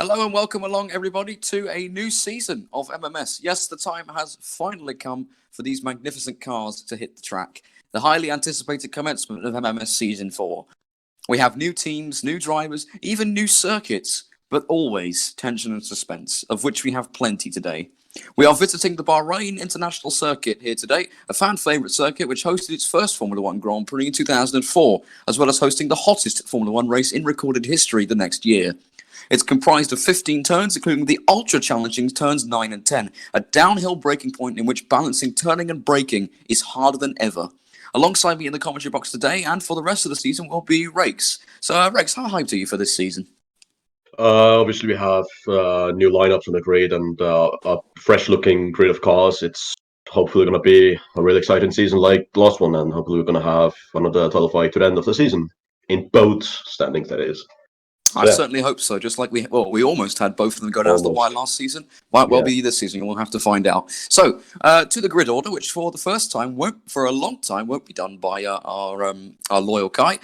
Hello and welcome along, everybody, to a new season of MMS. Yes, the time has finally come for these magnificent cars to hit the track. The highly anticipated commencement of MMS Season 4. We have new teams, new drivers, even new circuits, but always tension and suspense, of which we have plenty today. We are visiting the Bahrain International Circuit here today, a fan-favourite circuit which hosted its first Formula 1 Grand Prix in 2004, as well as hosting the hottest Formula 1 race in recorded history the next year. It's comprised of 15 turns, including the ultra-challenging turns 9 and 10, a downhill braking point in which balancing turning and braking is harder than ever. Alongside me in the commentary box today, and for the rest of the season, will be Rex. So, Rex, how hyped are you for this season? Obviously, we have new lineups on the grid and a fresh-looking grid of cars. It's hopefully going to be a really exciting season like the last one, and hopefully we're going to have another title fight to the end of the season, in both standings, that is. I certainly hope so. Just like we almost had both of them go down to the wire last season. Might well be this season. We'll have to find out. So to the grid order, which for the first time for a long time won't be done by our loyal Kai.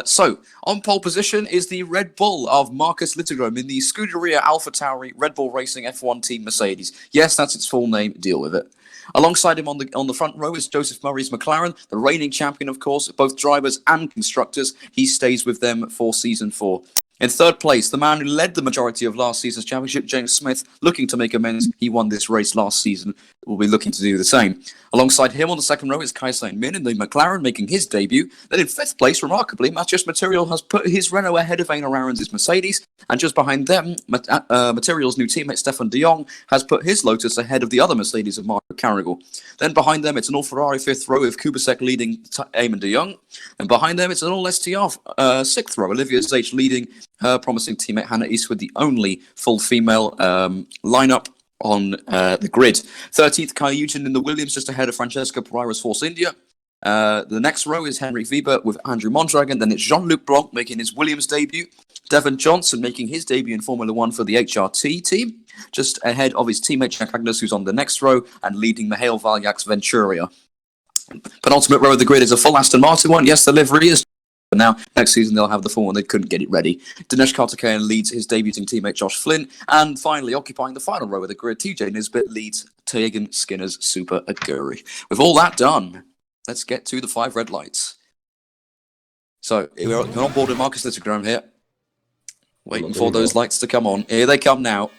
So on pole position is the Red Bull of Marcus Littlegrim in the Scuderia AlphaTauri Red Bull Racing F1 Team Mercedes. Yes, that's its full name. Deal with it. Alongside him on the front row is Joseph Murray's McLaren, the reigning champion, of course, both drivers and constructors. He stays with them for Season 4. In third place, the man who led the majority of last season's championship, James Smith, looking to make amends. He won this race last season, will be looking to do the same. Alongside him on the second row is Kai-Sein Min in the McLaren, making his debut. Then in fifth place, remarkably, Matthias Material has put his Renault ahead of Einar Arons' Mercedes. And just behind them, Material's new teammate, Stefan de Jong, has put his Lotus ahead of the other Mercedes of Marco Carrigal. Then behind them, it's an all-Ferrari fifth row with Kubasek leading Eamon de Jong. And behind them, it's an all-STR sixth row, Olivia Zage leading her promising teammate Hannah Eastwood, the only full female lineup on the grid. 13th, Kai Eugen in the Williams, just ahead of Francesca Pereira's Force India. The next row is Henrik Weber with Andrew Mondragon. Then it's Jean-Luc Blanc making his Williams debut. Devon Johnson making his debut in Formula 1 for the HRT team, just ahead of his teammate Jack Agnes, who's on the next row, and leading Mihail Valjac's Venturia. Penultimate row of the grid is a full Aston Martin one. Yes, the livery is. But now, next season, they'll have the full one. They couldn't get it ready. Dinesh Karthikeyan leads his debuting teammate Josh Flynn. And finally, occupying the final row of the grid, TJ Nisbet leads Tegan Skinner's Super Aguri. With all that done, let's get to the 5 red lights. So, we're on board with Marcus Littlegrim here. Waiting for those lights to come on. Here they come now.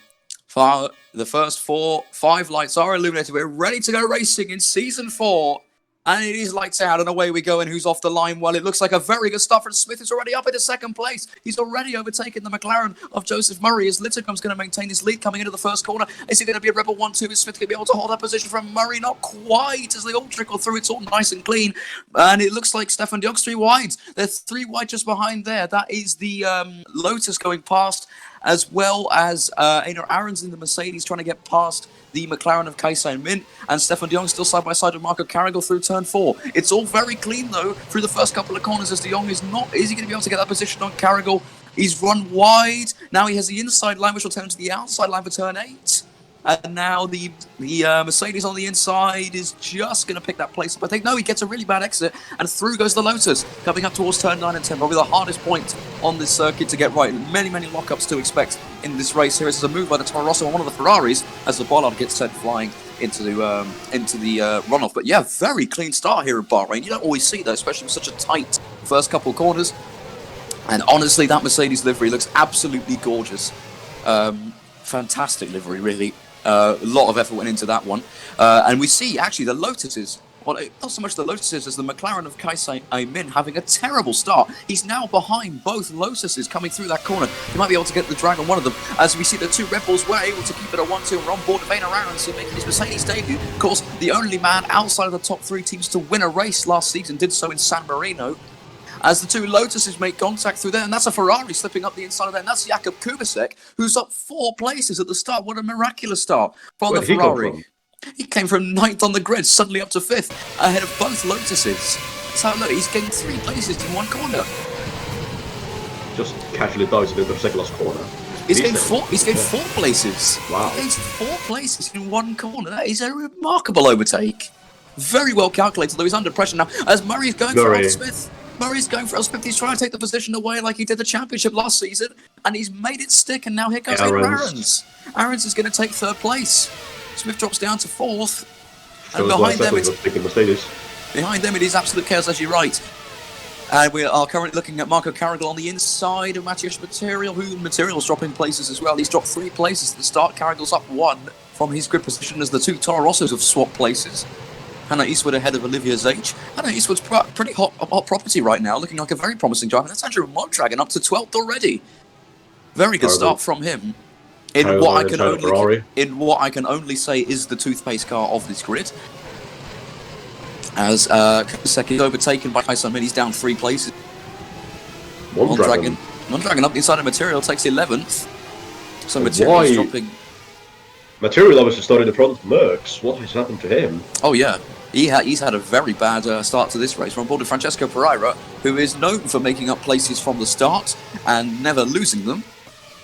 The first 5 lights are illuminated. We're ready to go racing in Season 4. And it is lights out, and away we go. And who's off the line? Well, it looks like a very good start from Smith, who's already up into second place. He's already overtaken the McLaren of Joseph Murray, as Littlegrim's going to maintain his lead coming into the first corner. Is it going to be a Rebel 1-2? Is Smith going to be able to hold that position from Murray? Not quite, as they all trickle through. It's all nice and clean. And it looks like Stefan de Jong's 3 wide. They're 3 wide just behind there. That is the Lotus going past, as well as Einar Arons in the Mercedes trying to get past the McLaren of Kai-Sein Min, and Stefan de Jong still side by side with Marco Carrigal through turn 4. It's all very clean though through the first couple of corners, as de Jong is he going to be able to get that position on Carrigal? He's run wide. Now he has the inside line, which will turn into the outside line for turn 8. And now the Mercedes on the inside is just going to pick that place up. I think, no, he gets a really bad exit, and through goes the Lotus, coming up towards turn 9 and 10. Probably the hardest point on this circuit to get right. Many, many lockups to expect in this race. Here is a move by the Toro Rosso on one of the Ferraris as the bollard gets sent flying into the runoff. But yeah, very clean start here at Bahrain. You don't always see that, especially with such a tight first couple of corners. And honestly, that Mercedes livery looks absolutely gorgeous. Fantastic livery, really. A lot of effort went into that one. And we see, actually, the Lotuses, well, not so much the Lotuses as the McLaren of Kai-Sein Min having a terrible start. He's now behind both Lotuses coming through that corner. He might be able to get the drag on one of them. As we see the 2 Red Bulls were able to keep it at 1-2 and we're on board with Einar Arons making his Mercedes debut. Of course, the only man outside of the top 3 teams to win a race last season did so in San Marino. As the 2 Lotuses make contact through there, and that's a Ferrari slipping up the inside of there, and that's Jakub Kubasek, who's up 4 places at the start. What a miraculous start from the Ferrari. He came from 9th on the grid, suddenly up to 5th, ahead of both Lotuses. So look, he's gained 3 places in 1 corner. Just casually dives into the second last corner. He's gained 4 places. Wow. He gained 4 places in 1 corner. That is a remarkable overtake. Very well calculated, though he's under pressure now, as Murray is going for Smith. Murray's going for L50. He's trying to take the position away like he did the championship last season, and he's made it stick. And now here goes Aarons. Aarons is going to take third place. Smith drops down to fourth, and behind them it is absolute chaos, as you're right. And we are currently looking at Marco Carrigal on the inside of Matthias Material, who Material's dropping places as well. He's dropped 3 places at the start. Carrigal's up 1 from his grid position as the 2 Toro Rossos have swapped places. Hannah Eastwood ahead of Olivia Zage. Hannah Eastwood's pretty hot property right now, looking like a very promising driver. That's Andrew Mondragon up to 12th already. Very good start from him. In what I can only say is the toothpaste car of this grid. As Kusek is overtaken by Kaisen Min, he's down 3 places. Mondragon up the inside of Material takes 11th. So Material's dropping. Material obviously started in front of Merckx. What has happened to him? Oh yeah, he's had a very bad start to this race. We're on board with Francesco Pereira, who is known for making up places from the start and never losing them.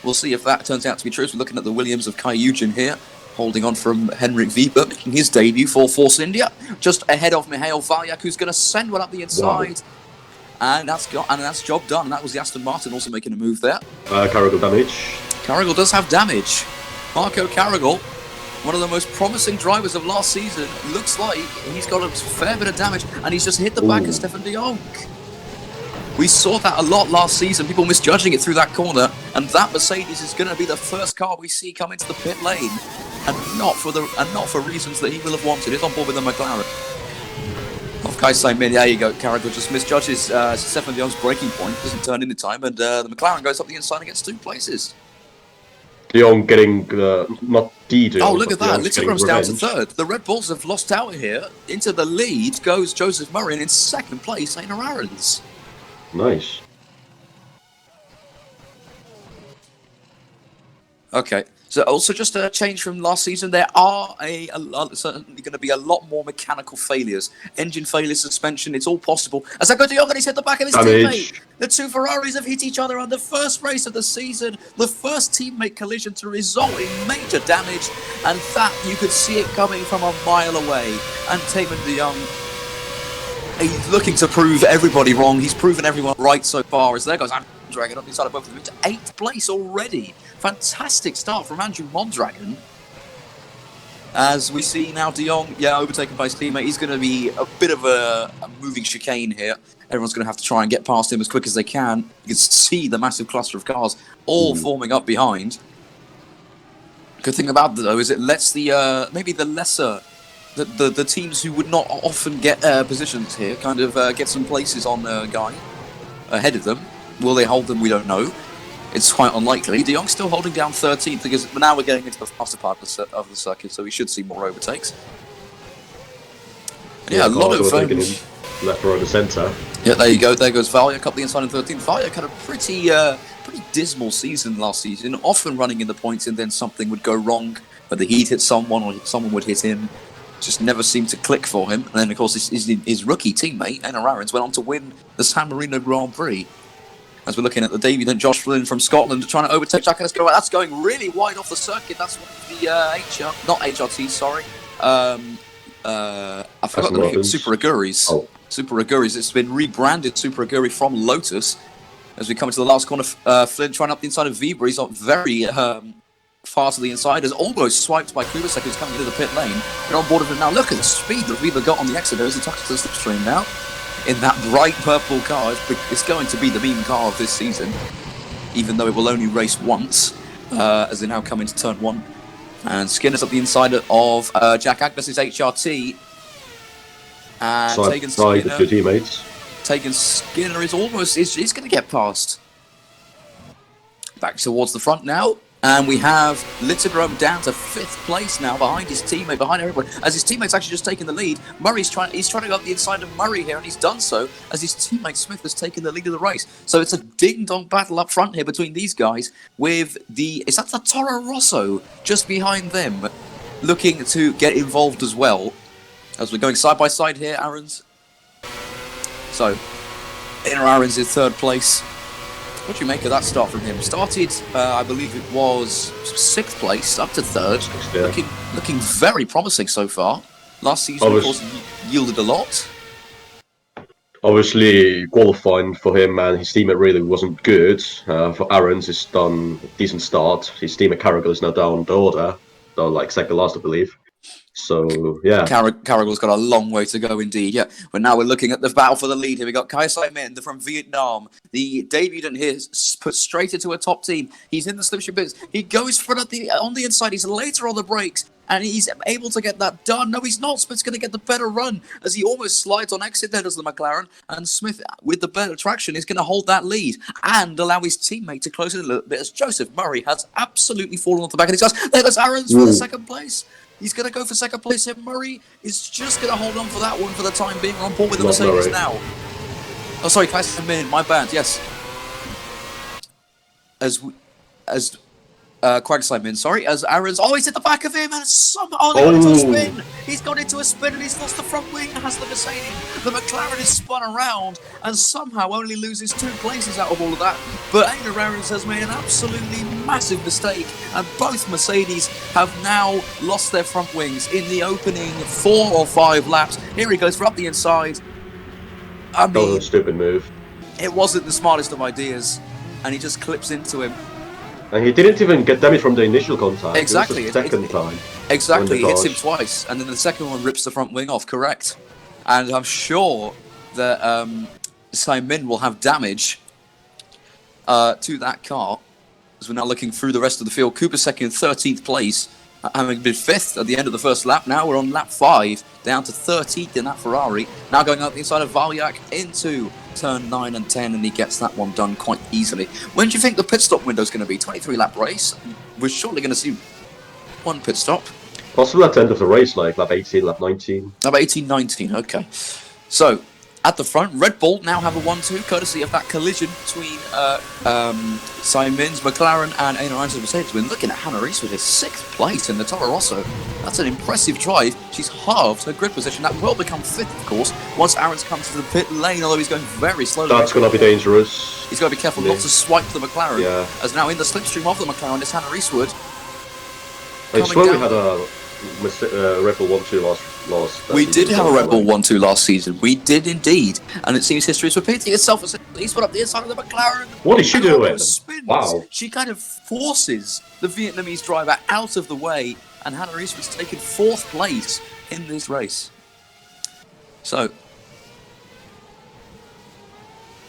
We'll see if that turns out to be true. So we're looking at the Williams of Kai Eugen here, holding on from Henrik Weber, making his debut for Force India, just ahead of Mihail Valyak, who's going to send one up the inside. Wow. And that's job done. And that was the Aston Martin also making a move there. Carrigal damage. Carrigal does have damage. Marco Carrigal, one of the most promising drivers of last season, looks like he's got a fair bit of damage, and he's just hit the back of Stefan de Jong. We saw that a lot last season, people misjudging it through that corner, and that Mercedes is going to be the first car we see come into the pit lane, and not for reasons that he will have wanted. He's on board with the McLaren. Of Kaisen Min, there you go. Carrigal just misjudges Stefan de Jong's braking point, doesn't turn in time, and the McLaren goes up the inside and gets 2 places. De Jong getting not De Jong. Oh, look at that! Littergram's down to 3rd. The Red Bulls have lost out here. Into the lead goes Joseph Murray, and in 2nd place, Einar Aarons. Nice. Okay. So also just a change from last season, there are certainly going to be a lot more mechanical failures. Engine failure, suspension, it's all possible. As I go to Jong, he's hit the back of his teammate. The 2 Ferraris have hit each other on the first race of the season. The first teammate collision to result in major damage. And that, you could see it coming from a mile away. And Taman de Jong, he's looking to prove everybody wrong. He's proven everyone right so far. As there goes Mondragon up the side of both of them into 8th place already. Fantastic start from Andrew Mondragon. As we see now de Jong, overtaken by his teammate. He's going to be a bit of a moving chicane here. Everyone's going to have to try and get past him as quick as they can. You can see the massive cluster of cars all forming up behind. Good thing about it, though, is it lets the maybe the lesser, the teams who would not often get positions here kind of get some places on Guy ahead of them. Will they hold them? We don't know. It's quite unlikely. De Jong's still holding down 13th because now we're getting into the faster part of the circuit, so we should see more overtakes. Yeah, a lot of left, right, and centre. Yeah, there you go. There goes Valyak up the inside in 13th. Valyak had a pretty dismal season last season, often running in the points, and then something would go wrong, whether he'd hit someone or someone would hit him. Just never seemed to click for him. And then, of course, his rookie teammate, Einar Aarons, went on to win the San Marino Grand Prix. As we're looking at the debut, then Josh Flynn from Scotland trying to overtake Jack Escobar. That's going really wide off the circuit. That's the not HRT, sorry. I forgot the name. Super Aguris. Oh. Super Aguris. It's been rebranded Super Aguri from Lotus. As we come into the last corner, Flynn trying up the inside of Weber. He's not very far to the inside. Has almost swiped by Kubasek, who's coming into the pit lane. They're on board with him now. Look at the speed that Weber got on the exit as he touches the slipstream now. In that bright purple car, it's going to be the meme car of this season, even though it will only race once, as they now come into turn 1. And Skinner's up the inside of Jack Agnes's HRT. And Tegan Skinner, your teammates. Tegan Skinner is almost, he's going to get past. Back towards the front now. And we have Littergrom down to 5th place now, behind his teammate, behind everybody. As his teammate's actually just taken the lead, he's trying to go up the inside of Murray here, and he's done so as his teammate Smith has taken the lead of the race. So it's a ding-dong battle up front here between these guys, with is that the Toro Rosso just behind them, looking to get involved as well. As we're going side by side here, Aarons. So, Einar Aarons in 3rd place. What do you make of that start from him? Started, I believe it was 6th place, up to 3rd. Yeah. Looking very promising so far. Last season, of course, yielded a lot. Obviously, qualifying for him and his teammate really wasn't good. For Aaron's, he's done a decent start. His teammate Carragher is now down the order, though like second last, I believe. So yeah, Carragher's got a long way to go indeed. Yeah, but now we're looking at the battle for the lead here. We got Kai Min from Vietnam, the debutant here, put straight into a top team. He's in the slipstream bits. He goes for on the inside. He's later on the brakes, and he's able to get that done. No, he's not. Smith's going to get the better run as he almost slides on exit. There does the McLaren, and Smith, with the better traction, is going to hold that lead and allow his teammate to close it a little bit. As Joseph Murray has absolutely fallen off the back of these guys. There goes Aaron's for the second place. He's going to go for second place here. Murray is just going to hold on for that one for the time being. We're on board with the Mercedes now. Oh, sorry, Kai Min, my bad, yes. Craig Simon, sorry, as Aaron's, he's at the back of him, and somehow they got into a spin. He's got into a spin, and he's lost the front wing, has the Mercedes. The McLaren is spun around, and somehow only loses 2 places out of all of that. But Ada Aaron's has made an absolutely massive mistake, and both Mercedes have now lost their front wings in the opening 4 or 5 laps. Here he goes for up the inside. I mean, that was a stupid move. It wasn't the smartest of ideas, and he just clips into him. And he didn't even get damage from the initial contact. Exactly. It was the second time. Exactly. He hits him twice, and then the second one rips the front wing off. Correct. And I'm sure that Simon will have damage to that car as we're now looking through the rest of the field. Cooper second, 13th place, having been 5th at the end of the first lap. Now we're on lap 5, down to 13th in that Ferrari. Now going out the inside of Valyak into turn 9 and 10, and he gets that one done quite easily. When do you think the pit stop window is going to be? 23 lap race. We're surely going to see one pit stop. Possibly at the end of the race, like lap 18, lap 19. Lap 18, 19, okay. So, at the front, Red Bull now have a 1-2, courtesy of that collision between Simon's McLaren and Ana Rein's Mercedes. We're looking at Hannah Reese with his 6th place in the Toro Rosso. That's an impressive drive. She's halved her grid position. That will become 5th, of course, once Aaron's comes to the pit lane, although he's going very slowly. That's going to be dangerous. He's got to be careful not to swipe the McLaren, as now in the slipstream of the McLaren is Hannah Reese Wood. I swear we had a Red Bull 1-2 last we did have a Red Bull 1-2 last season. We did indeed. And it seems history is repeating itself. He's put up the inside of the McLaren. What is she doing? Wow. She kind of forces the Vietnamese driver out of the way, and Hannah Reese was taken 4th place in this race. So,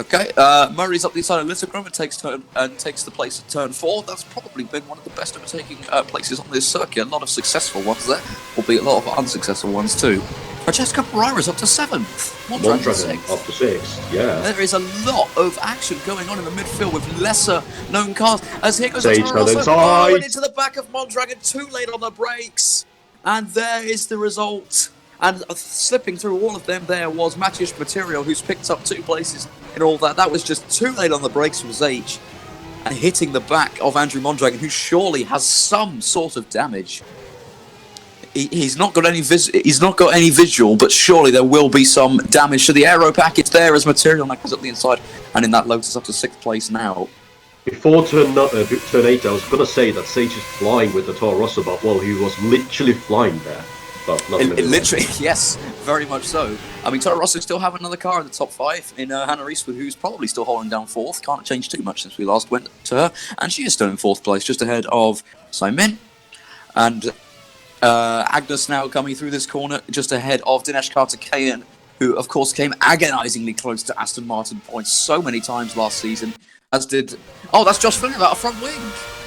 okay, Murray's up the inside of Littlecombe and takes the place at turn 4. That's probably been one of the best overtaking places on this circuit. A lot of successful ones there, albeit a lot of unsuccessful ones too. Francesca Pereira's up to 7th. Mondragon 6th. Up to 6th, yeah. There is a lot of action going on in the midfield with lesser known cars. As here goes the Toro Rosso, into the back of Mondragon, too late on the brakes. And there is the result. And slipping through all of them there was Matias Material, who's picked up 2 places in all that. That was just too late on the brakes from Zage. And hitting the back of Andrew Mondragon, who surely has some sort of damage. He's not got any visual, but surely there will be some damage to the aero package there as Material now comes up the inside. And in that Lotus up to 6th place now. Before turn 8, I was going to say that Sage is flying with the Toro Rosso, but well, he was literally flying there. Literally, yes, very much so. I mean, Toro Rosso still have another car in the top 5 in Hannah Eastwood, who's probably still holding down 4th. Can't change too much since we last went to her. And she is still in 4th place, just ahead of Simon. And Agnes now coming through this corner, just ahead of Dinesh Karthikeyan, who, of course, came agonisingly close to Aston Martin points so many times last season, as did... Oh, that's Josh Flynn about a front wing.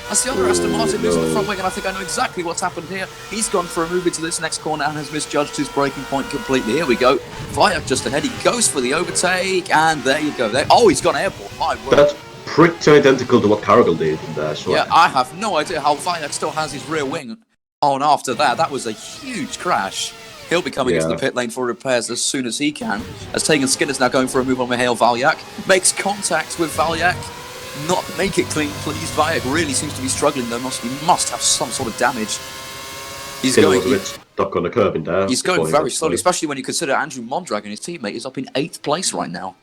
That's the other Aston Martin losing the front wing, and I think I know exactly what's happened here. He's gone for a move into this next corner and has misjudged his braking point completely. Here we go. Vayak just ahead. He goes for the overtake, and there you go. He's gone airborne. My word. That's pretty identical to what Cargill did in there. So yeah, I have no idea how Vayak still has his rear wing on after that. That was a huge crash. He'll be coming into the pit lane for repairs as soon as he can. As Tegan Skinner's now going for a move on Mihail Valyak. Makes contact with Valyak. Not make it clean, please. Vayak really seems to be struggling though. He must have some sort of damage. He's going a bit stuck on the curb in there. He's going very slowly, especially when you consider Andrew Mondragon, his teammate, is up in 8th place right now.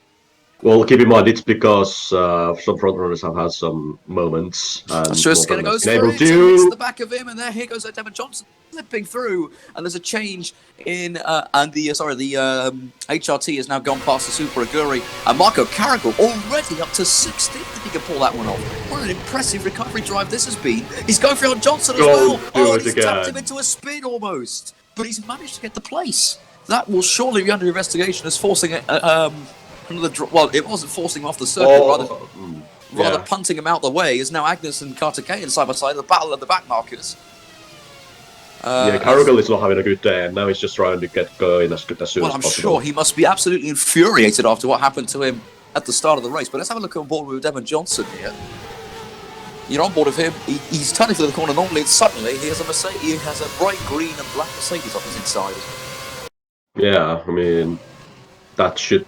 Well, keep in mind it's because some frontrunners have had some moments, and Just gonna Morgan go has been through able it, so it's to. the back of him, and there here goes Devon Johnson slipping through, and there's a change in and the HRT has now gone past the Super Aguri, and Marco Carrigal already up to 16th if he can pull that one off. What an impressive recovery drive this has been. He's going for Johnson as well. Do it He's again. tapped him into a spin almost, but he's managed to get the place. That will surely be under investigation as forcing well, it wasn't forcing him off the circuit, rather punting him out the way. Is now Agnes and Carter Cahan side by side, the battle of the back markers. Carrigal is not having a good day, and now he's just trying to get going as soon as possible. Well, I'm sure he must be absolutely infuriated after what happened to him at the start of the race. But let's have a look on board with Devon Johnson here. You're on board with him. He's turning for the corner normally, and suddenly he has a Mercedes. He has a bright green and black Mercedes on his inside. Yeah, I mean, that should.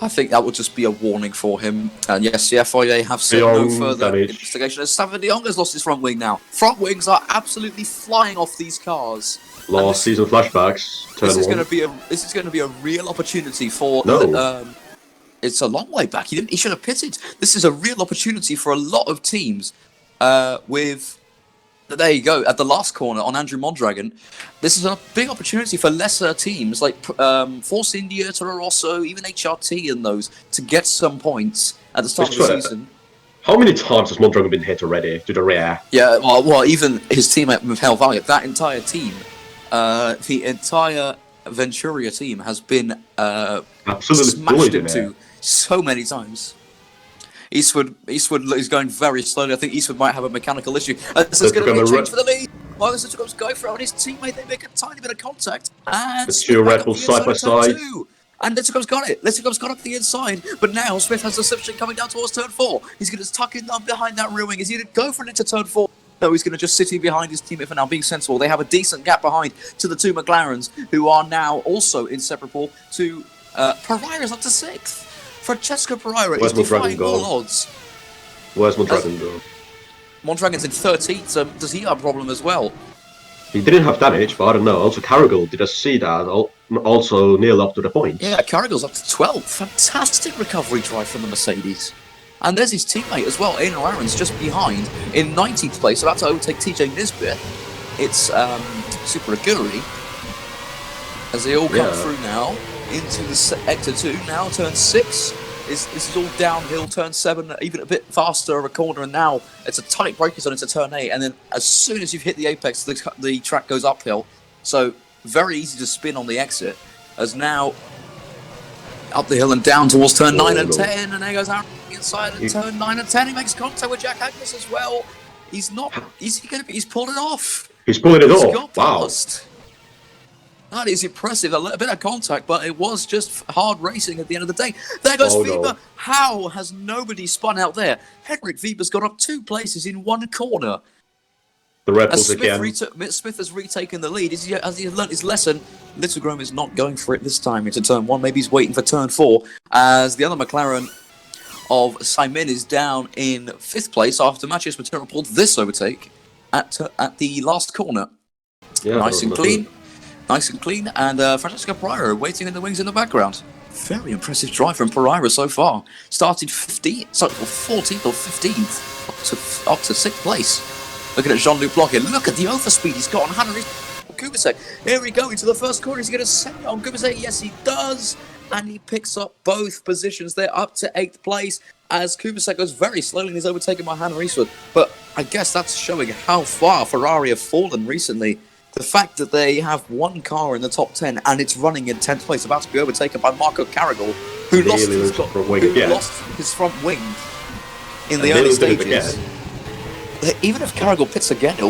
I think that would just be a warning for him. And yes, the FIA have said no further investigation. As Samuel de Jong has lost his front wing now. Front wings are absolutely flying off these cars. Last season flashbacks. This is going to be a real opportunity for. It's a long way back. He should have pitted. This is a real opportunity for a lot of teams. With there you go at the last corner on Andrew Mondragon. This is a big opportunity for lesser teams like Force India, Toro Rosso, even HRT, and those to get some points at the start of the season. How many times has Mondragon been hit already to the rear? Yeah, well, even his teammate Michael Valiant, that entire team, the entire Venturia team has been absolutely smashed into so many times. Eastwood is going very slowly. I think Eastwood might have a mechanical issue. This is going to be a change for the lead. Marcus Zucker's going for it on his teammate. They make a tiny bit of contact. And the two Red Bulls side by side. And Littigum's got it. Littigum's got up the inside. But now Smith has the slipstream coming down towards turn 4. He's going to tuck in behind that rear wing. Is he going to go for it into turn 4? No, he's going to just sit in behind his teammate for now, being sensible. They have a decent gap behind to the two McLarens, who are now also inseparable to Pereira's up to 6th. Francesco Pereira is defying all odds. Where's Mondragon go? Mondragon's in 13th, so does he have a problem as well? He didn't have damage, but I don't know. Also, Carrigal, did I see that? Also nearly up to the point. Yeah, Carrigal's up to 12th. Fantastic recovery drive from the Mercedes. And there's his teammate as well, Aidan O'Aaron's just behind in 19th place, about to overtake TJ Nisbet. It's Super Aguri. As they all come through now into the sector 2, now turn 6. This is all downhill, turn 7, even a bit faster of a corner, and now it's a tight breaker zone into turn 8, and then as soon as you've hit the apex, the track goes uphill. So very easy to spin on the exit, as now up the hill and down towards turn 9 and 10, and there goes Aaron inside at turn 9 and 10. He makes contact with Jack Agnes as well. He's pulled it off. He's pulling it off. Wow. Past. That is impressive. A little bit of contact, but it was just hard racing at the end of the day. There goes Weber. No. How has nobody spun out there? Henrik Weber's got up 2 places in 1 corner. The Red Bulls again. Smith has retaken the lead. Has he learnt his lesson? Littlegrove is not going for it this time into turn 1. Maybe he's waiting for turn 4. As the other McLaren of Simon is down in 5th place after Matthias Matera pulled this overtake at the last corner. Yeah, nice and clean. Nice and clean, and Francesco Pereira waiting in the wings in the background. Very impressive drive from Pereira so far. Started 14th or 15th, up to 6th place. Looking at Jean-Luc Bloch here. Look at the overspeed he's got on Hannah Kubicek. Here we go into the first corner. Is he going to set it on Kubicek? Yes, he does. And he picks up both positions there, up to 8th place, as Kubicek goes very slowly and is overtaken by Hannah Eastwood. But I guess that's showing how far Ferrari have fallen recently. The fact that they have 1 car in the top 10 and it's running in 10th place, about to be overtaken by Marco Carrigal, who lost his front wing in the early stages. Even if Carrigal pits again, he'll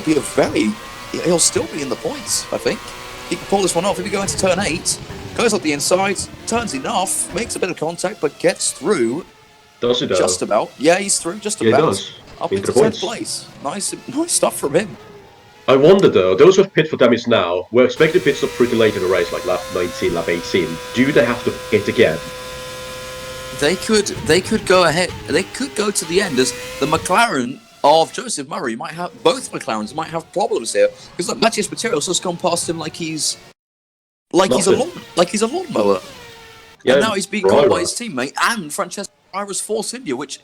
still be in the points, I think. He can pull this one off. If he goes into turn 8, goes up the inside, turns enough, makes a bit of contact, but gets through. Does he? Just about. Yeah, he's through, just about. He does. Up into 10th place. Nice stuff from him. I wonder though, those who have pit for damage now were expected to pit stop pretty late in the race, like lap 19, lap 18. Do they have to hit again? They could go ahead. They could go to the end, as the McLaren of Joseph Murray both McLarens might have problems here, because like Matthias Materials has gone past him like he's a lawnmower. Yeah, and now he's being caught by Pereira. his teammate and Francesco Pereira's Force India, which,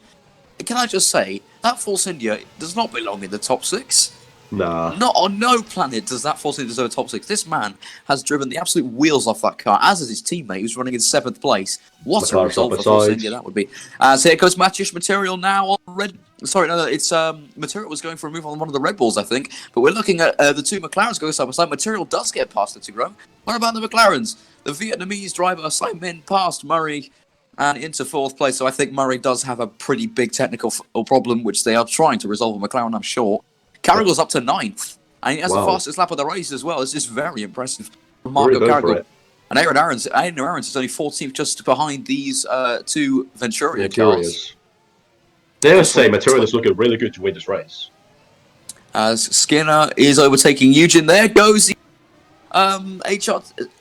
can I just say, that Force India does not belong in the top 6. Nah. Not on no planet does that Force India deserve a top 6. This man has driven the absolute wheels off that car, as is his teammate, who's running in 7th place. What a McLaren result side for Force by India side. that would be. So here goes Matthias Material now on red. Sorry, no, it's Material was going for a move on one of the Red Bulls, I think. But we're looking at the two McLarens going side by side. Material does get past the two Rome. What about the McLarens? The Vietnamese driver Simon passed Murray and into 4th place. So I think Murray does have a pretty big technical problem, which they are trying to resolve with McLaren, I'm sure. Carragher's up to 9th. And he has the fastest lap of the race as well. It's just very impressive from Marco Carragher. And Aaron Aarons is only 14th, just behind these two Venturia cars. Dare say Material is looking really good to win this race. As Skinner is overtaking Eugen. There goes the HRTO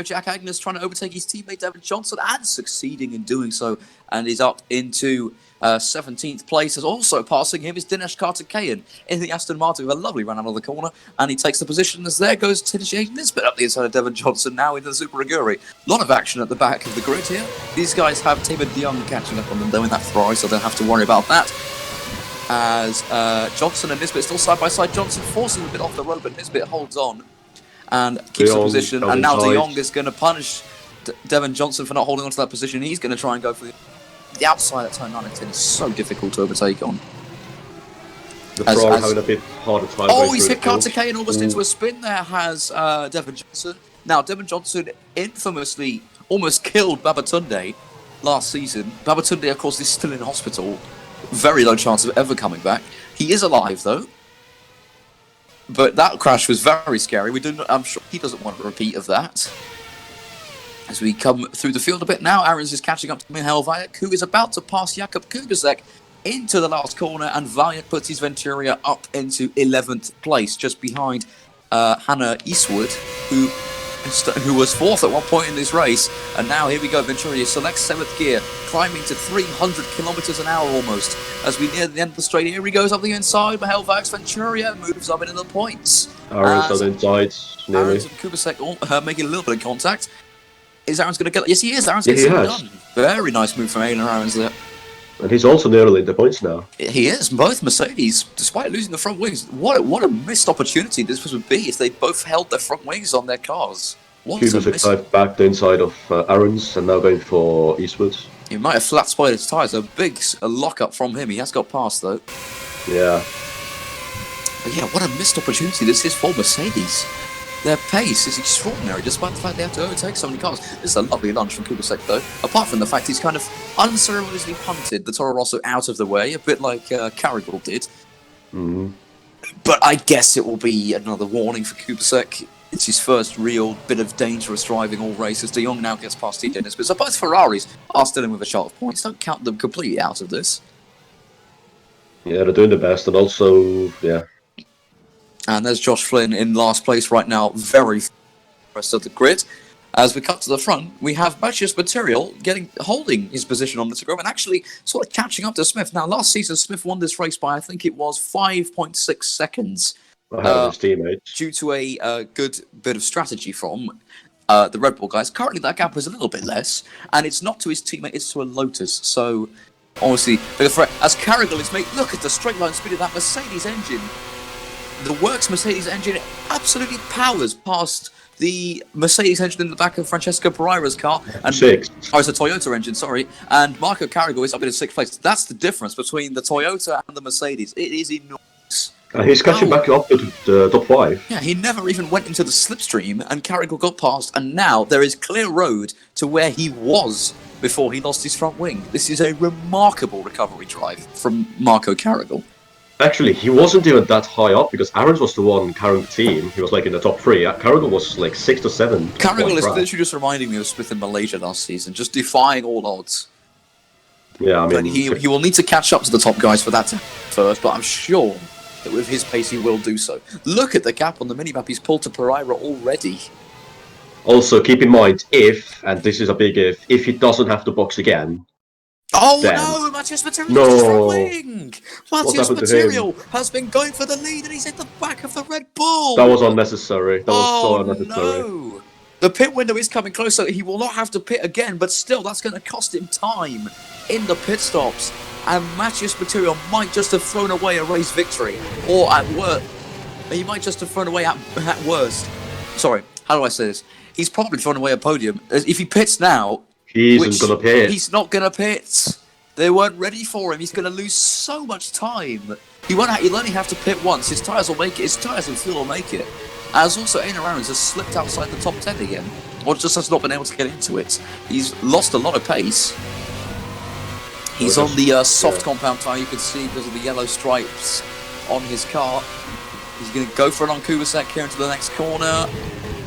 Jack Agnes trying to overtake his teammate Devin Johnson and succeeding in doing so, and is up into 17th place. As also passing him is Dinesh Karthikeyan in the Aston Martin with a lovely run out of the corner, and he takes the position as there goes Tijay Nisbet up the inside of Devin Johnson now into the Super Aguri. A lot of action at the back of the grid here. These guys have David DeYoung catching up on them though in that Ferrari, so they'll have to worry about that. As Johnson and Nisbet still side by side. Johnson forcing a bit off the road, but Nisbet holds on and keeps the position. And now DeYoung is going to punish Devin Johnson for not holding on to that position. He's going to try and go for the outside at turn 9 and 10 is so difficult to overtake on. The Ferrari having a bit harder time. Oh, he's hit Karthikeyan almost into a spin there, has Devin Johnson. Now, Devin Johnson infamously almost killed Babatunde last season. Babatunde, of course, is still in hospital. Very low chance of ever coming back. He is alive, though. But that crash was very scary. I'm sure he doesn't want a repeat of that. As we come through the field a bit now, Aarons is catching up to Michael Vajek, who is about to pass Jakub Kubicek into the last corner, and Vajek puts his Venturia up into 11th place, just behind Hannah Eastwood, who was 4th at one point in this race. And now here we go, Venturia selects 7th gear, climbing to 300 kilometers an hour almost. As we near the end of the straight, here he goes up the inside. Michael Vajek's Venturia moves up into the points. Aarons on the inside, nearly. Aarons and Kubicek making a little bit of contact. Is Aarons going to get it? Yes, he is. Aarons gets it done. Very nice move from Aarons there. And he's also nearly in the points now. He is. Both Mercedes, despite losing the front wings, what a missed opportunity this would be if they both held their front wings on their cars. Kubicek back the inside of Aarons and now going for Eastwood. He might have flat spotted his tyres. A big lock-up from him. He has got past, though. Yeah. But yeah, what a missed opportunity this is for Mercedes. Their pace is extraordinary, despite the fact they have to overtake so many cars. This is a lovely lunge from Kubicek, though. Apart from the fact he's kind of unceremoniously punted the Toro Rosso out of the way, a bit like Carragher did. Mm-hmm. But I guess it will be another warning for Kubicek. It's his first real bit of dangerous driving all races. De Jong now gets past TJ Nisbet. So both Ferraris are still in with a shot of points. Don't count them completely out of this. Yeah, they're doing the best, and also, yeah. And there's Josh Flynn in last place right now, very rest of the grid. As we cut to the front, we have Matthias Material holding his position on the grid and actually sort of catching up to Smith. Now, last season, Smith won this race by, I think it was 5.6 seconds. His teammates. Due to a good bit of strategy from the Red Bull guys. Currently, that gap is a little bit less, and it's not to his teammate, it's to a Lotus. So, honestly, as Carragher is made, look at the straight line speed of that Mercedes engine. The Works Mercedes engine absolutely powers past the Mercedes engine in the back of Francesco Pereira's car. And Six. Oh, it's a Toyota engine, sorry. And Marco Carragher is up in 6th place. That's the difference between the Toyota and the Mercedes. It is enormous. And he's catching back up to the top 5. Yeah, he never even went into the slipstream, and Carragher got past, and now there is clear road to where he was before he lost his front wing. This is a remarkable recovery drive from Marco Carragher. Actually, he wasn't even that high up because Aarons was the one carrying the team. He was like in the top 3. Carragher was like 6 or 7. Carragher is literally just reminding me of Smith in Malaysia last season, just defying all odds. Yeah, I mean, but he will need to catch up to the top guys for that first, but I'm sure that with his pace he will do so. Look at the gap on the minimap, he's pulled to Pereira already. Also, keep in mind, and this is a big if he doesn't have to box again. Oh then, no, Matthias Material is front wing! Matthias Material has been going for the lead and he's at the back of the Red Bull! That was unnecessary. That was so unnecessary. No. The pit window is coming closer. He will not have to pit again, but still, that's going to cost him time in the pit stops. And Matthias Material might just have thrown away a race victory. Or at worst, he might just have thrown away at worst. Sorry, how do I say this? He's probably thrown away a podium. If he pits now... He isn't going to pit. He's not going to pit. They weren't ready for him. He's going to lose so much time. He'll only have to pit once. His tyres will make it. His tyres and fuel will make it. As also, Aina Aarons has slipped outside the top 10 again. Or just has not been able to get into it. He's lost a lot of pace. He's on the soft compound tyre, you can see, because of the yellow stripes on his car. He's going to go for it on Kubasek here into the next corner.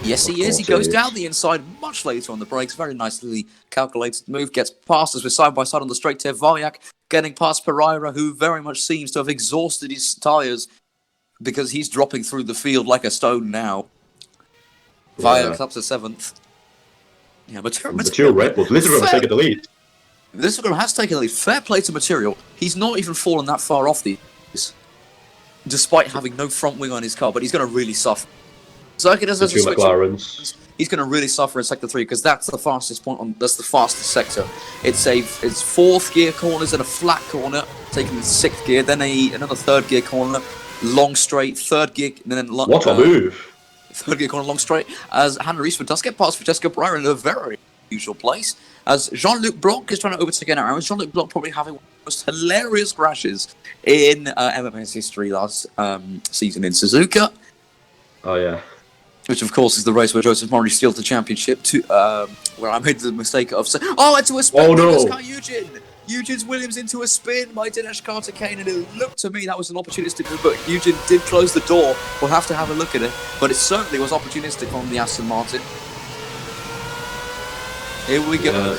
Yes, he is. He goes down the inside much later on the brakes. Very nicely calculated move. Gets past us with side-by-side on the straight tier. Varyak getting past Pereira, who very much seems to have exhausted his tyres because he's dropping through the field like a stone now. Varyak's up to 7th. Yeah, Material Red Bull literally taking the lead. This one has taken the lead. Fair play to Material. He's not even fallen that far off these, despite having no front wing on his car, but he's going to really suffer. Zerkin has a switch. McLarens. He's going to really suffer in sector 3 because that's the fastest point on. That's the fastest sector. It's 4th gear corners and a flat corner, taking the 6th gear, then another 3rd gear corner, long straight, 3rd gear, and then what a move! 3rd gear corner, long straight. As Hannah Eastwood does get past Francesca Pereira in a very usual place. As Jean-Luc Blanc is trying to overtake Aina Aarons. Jean-Luc Blanc probably having one of the most hilarious crashes in MMS history last season in Suzuka. Oh yeah. Which, of course, is the race where Joseph Murray steals the championship, where I made the mistake of saying, into a spin! Oh, no! Eugen's Williams into a spin by Dinesh Karthikeyan, and it looked to me that was an opportunistic move, but Eugen did close the door. We'll have to have a look at it. But it certainly was opportunistic on the Aston Martin. Here we go. Yeah.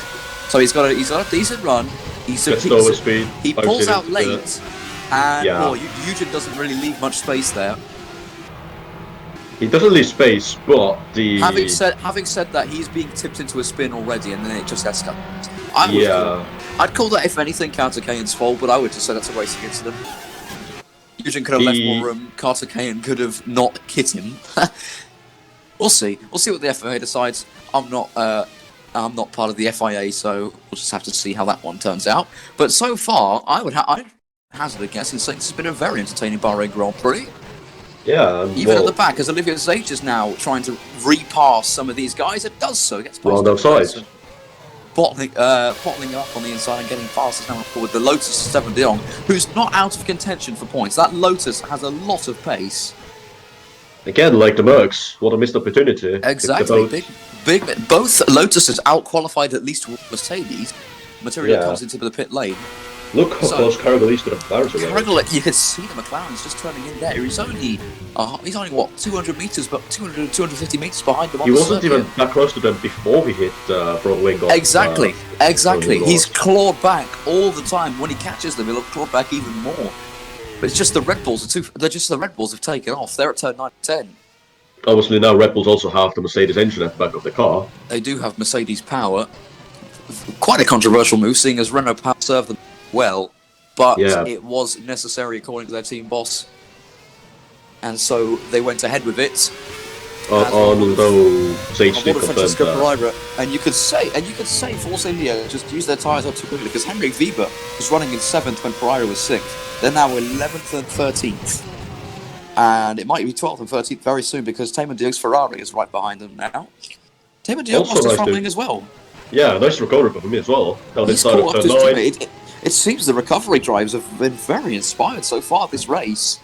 So he's got a decent run. Speed. He pulls out late, and Eugen doesn't really leave much space there. He doesn't leave space, but having said that, he's being tipped into a spin already, and then it just escalates. I'd call that, if anything, Karthikeyan's fault, but I would just say that's a racing incident. Eugen could have left more room. Karthikeyan could have not hit him. We'll see. We'll see what the FIA decides. I'm not part of the FIA, so we'll just have to see how that one turns out. But so far, I'd hazard a guess and say this has been a very entertaining Bahrain Grand Prix. Yeah, even at the back, as Olivia Zage is now trying to repass some of these guys, it does so. It gets past both sides. Bottling up on the inside and getting past us now forward. The Lotus Stefan de Jong, who's not out of contention for points. That Lotus has a lot of pace. Again, like the Mercs, what a missed opportunity. Exactly. Big. Both Lotuses out-qualified at least Mercedes. Material comes into the pit lane. Look how close Cargill is to the McLarens away. Cargill, you can see the McLaren's just turning in there. He's only what, 200 meters, but 250 meters behind them. He wasn't even that close to them before he hit front wing off. Exactly. He's clawed back all the time. When he catches them, he'll claw back even more. But it's just the Red Bulls. The Red Bulls have taken off. They're at turn 9 and 10. Obviously, now Red Bulls also have the Mercedes engine at the back of the car. They do have Mercedes power. Quite a controversial move, seeing as Renault power served them well, but it was necessary according to their team boss, and so they went ahead with it. Although Sage did Francesca Pereira, and you could say Force India just used their tyres up too quickly because Henrik Weber was running in 7th when Pereira was 6th. They're now 11th and 13th, and it might be 12th and 13th very soon because Taman Diog's Ferrari is right behind them now. Taman Diog lost his front wing as well. Yeah, nice recovery from me as well. Down inside of turn 9. It seems the recovery drives have been very inspired so far this race.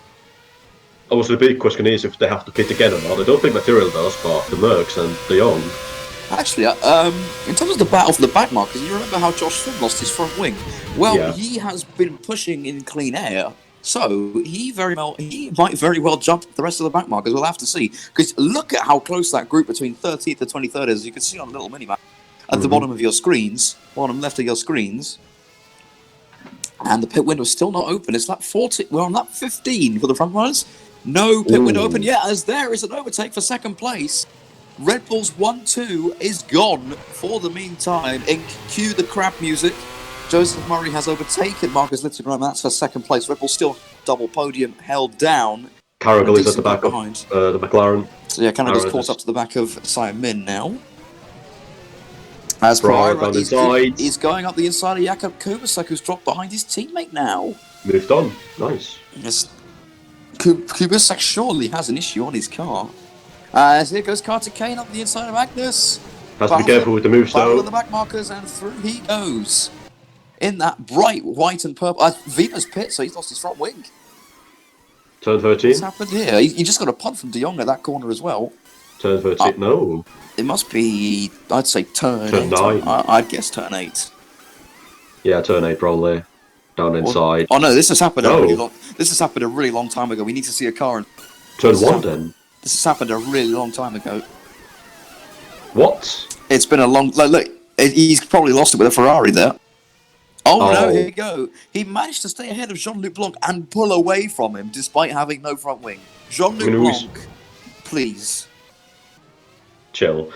Obviously, the big question is if they have to pit again or not. I don't think Material does, but the Mercs and de Jong. Actually, in terms of the battle for the back markers, you remember how Josh Finn lost his front wing? Well, he has been pushing in clean air, so he might very well jump the rest of the back markers. We'll have to see. Because look at how close that group between 13th and 23rd is. You can see on a little mini-map at the bottom of your screens, bottom left of your screens. And the pit window is still not open. It's that 40. We're on that 15 for the front runners. No pit window open yet, as there is an overtake for second place. Red Bull's 1-2 is gone for the meantime. And cue the crab music. Joseph Murray has overtaken Marcus Littengren. That's for second place. Red Bull still double podium held down. Cargill is at the back behind the McLaren. So yeah, kind of just caught up to the back of Simon Min now. As Pereira is going up the inside of Jakub Kubicek, who's dropped behind his teammate now. Moved on. Nice. Yes. Kubicek surely has an issue on his car. As here goes Carter Kane up the inside of Agnes. Has to be careful with the moves, though. On the back markers, and through he goes. In that bright white and purple. Viva's pit, so he's lost his front wing. Turn 13. What's happened here? He just got a punt from De Jong at that corner as well. Turn 13. No. It must be, I'd say turn 9. I'd guess turn 8. Yeah, turn 8 probably. Down inside. Oh no, this has happened this has happened a really long time ago. We need to see a car. Turn 1 then. This has happened a really long time ago. What? It's been a long... Look, he's probably lost it with a Ferrari there. Oh no, here we go. He managed to stay ahead of Jean-Luc Blanc and pull away from him despite having no front wing. Jean-Luc Blanc, please. Chill.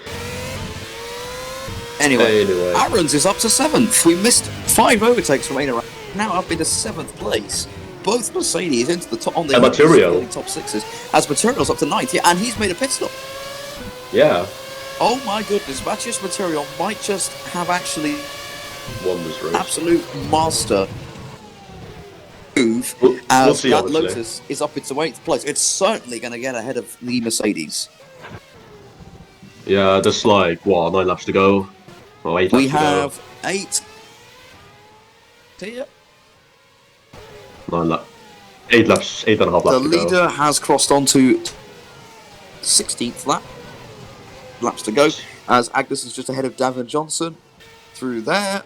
Anyway, Aarons is up to 7th. We missed 5 overtakes from Aina. Now up into 7th place. Both Mercedes into the top on the top 6s. As Material's up to 9th, yeah, and he's made a pit stop. Yeah. Oh my goodness, Matthias Material might just have actually won this race. Absolute master move. We'll see, that Lotus is up into 8th place. It's certainly going to get ahead of the Mercedes. Yeah, there's like, what, 9 laps to go? Oh, 8 laps we have 8. Here. 9 laps. 8 laps, 8.5 laps to go. The leader has crossed on to 16th lap. Laps to go, as Agnes is just ahead of Davin Johnson through there.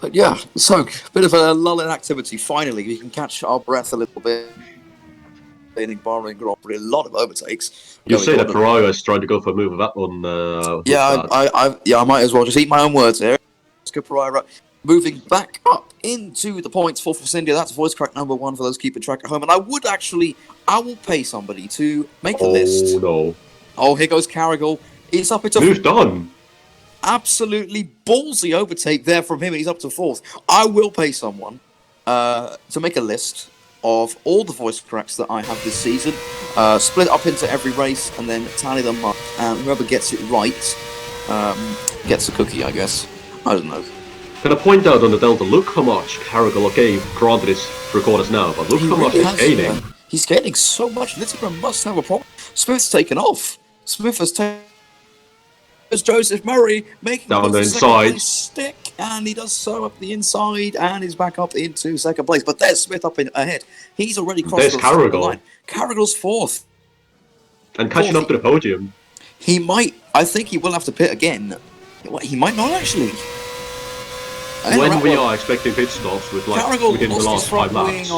But yeah, so a bit of a lull in activity. Finally, we can catch our breath a little bit. In Bahrain Grand Prix, a lot of overtakes. You say that Pereira is trying to go for a move of that one. I might as well just eat my own words here. Pereira moving back up into the points for Force India. That's voice crack number 1 for those keeping track at home. And I will pay somebody to make a list. Oh no! Oh, here goes Carrigal. He's up into moved on. Absolutely ballsy overtake there from him, and he's up to 4th. I will pay someone to make a list of all the voice cracks that I have this season, split up into every race, and then tally them up. And whoever gets it right gets a cookie, I guess. I don't know. Can I point out on the Delta, look how much Carrigal, okay, granted it's recorded now, but look how much he's gaining. He's gaining so much. Littlegram must have a problem. Smith's taken off. Smith has taken... Joseph Murray making down the inside stick, and he does so up the inside, and he's back up into 2nd place. But there's Smith up ahead. He's already crossed the line. Carrigal's 4th, and catching up to the podium. He might. I think he will have to pit again. He might not actually. When we are expecting pit stops with within the last 5 laps.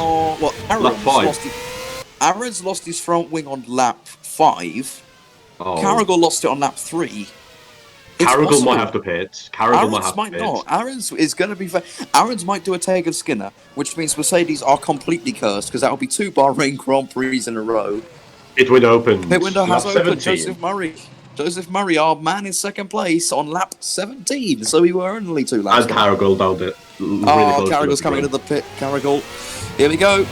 Aaron's lost his front wing on lap 5. Oh. Carrigal lost it on lap 3. Carrigal might have to pit. Aaron's might not. Aaron's is going to be... Aaron's might do a Tegan Skinner, which means Mercedes are completely cursed, because that will be 2 Bahrain Grand Prix in a row. Pit window opened. Pit window has opened. Joseph Murray, our man in 2nd place on lap 17, so we were only 2 laps. And Carrigal down it. Carrigal's coming into the pit. Carrigal. Here we go.